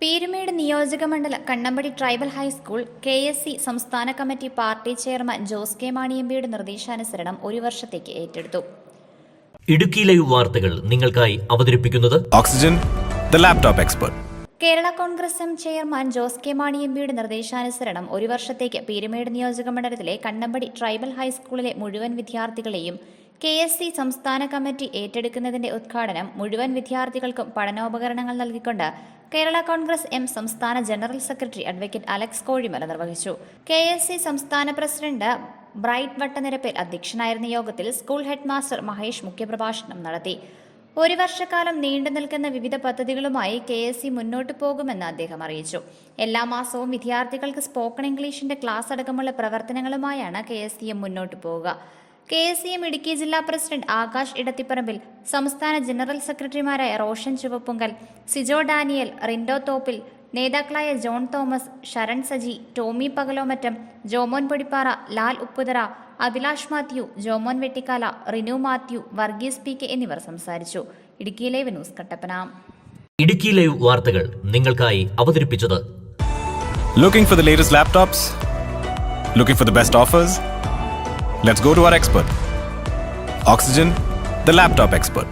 പീരുമേട് നിയോജകമണ്ഡലം Kannampadi tribal high school KSC സംസ്ഥാന committee party chairman Jose K Mani MPയുടെ നിർദ്ദേശാനുസരണം ഒരു വർഷത്തേക്ക് ഏറ്റെടുത്തു. ഇടുക്കി ലൈവ് വാർത്തകൾ നിങ്ങൾക്കായി അവതരിപ്പിക്കുന്നത് oxygen the laptop expert. Kerala Congress M chairman Jose K Mani MPയുടെ നിർദ്ദേശാനുസരണം ഒരു വർഷത്തേക്ക് പീരുമേട് നിയോജകമണ്ഡലത്തിലെ കണ്ണമ്പടി ട്രൈബൽ ഹൈസ്കൂളിലെ മുഴുവൻ വിദ്യാർത്ഥികളെയും KSC സംസ്ഥാന കമ്മിറ്റി ഏറ്റെടുക്കുന്നതിന്റെ ഉദ്ഘാടനം മുഴുവൻ വിദ്യാർത്ഥികൾക്കും പഠനോപകരണങ്ങൾ നൽകിക്കൊണ്ട് കേരള കോൺഗ്രസ് എം സംസ്ഥാന general secretary advocate Alex Kozhimala നിർവഹിച്ചു. KSC സംസ്ഥാന പ്രസിഡന്റ് ബ്രൈറ്റ് വട്ടനിരപ്പിൽ അധ്യക്ഷനായിരുന്ന യോഗത്തിൽ സ്കൂൾ ഹെഡ് മാസ്റ്റർ മഹേഷ് മുഖ്യപ്രഭാഷണം നടത്തി. ഒരു വർഷക്കാലം നീണ്ടു നിൽക്കുന്ന വിവിധ പദ്ധതികളുമായി KSC മുന്നോട്ടു പോകുമെന്ന് അദ്ദേഹം അറിയിച്ചു. എല്ലാ മാസവും വിദ്യാർത്ഥികൾക്ക് സ്പോക്കൺ ഇംഗ്ലീഷിന്റെ ക്ലാസ് അടക്കമുള്ള പ്രവർത്തനങ്ങളുമായാണ് KSCM മുന്നോട്ടു പോവുക. KSCM ഇടുക്കി ജില്ലാ പ്രസിഡന്റ് ആകാശ് ഇടത്തിപ്പറമ്പിൽ, സംസ്ഥാന ജനറൽ സെക്രട്ടറിമാരായ റോഷൻ ചുവപ്പുങ്കൽ, സിജോ ഡാനിയൽ, റിൻഡോ തോപ്പിൽ, നേതാക്കളായ John Thomas, Sharan Saji, Tomy Pakalomattam, Jomon Podippara, Lal Upputhara, Abhilash Mathew, Jomon Vettikkala, Rinu Mathew, Varghese PK എന്നിവർ സംസാരിച്ചു. Idukki live news Kattappana. Idukki live വാർത്തകൾ നിങ്ങൾക്കായി അവതരിപ്പിച്ചത് Looking for the latest laptops? Looking for the best offers? Let's go to our expert. Oxygen, the laptop expert.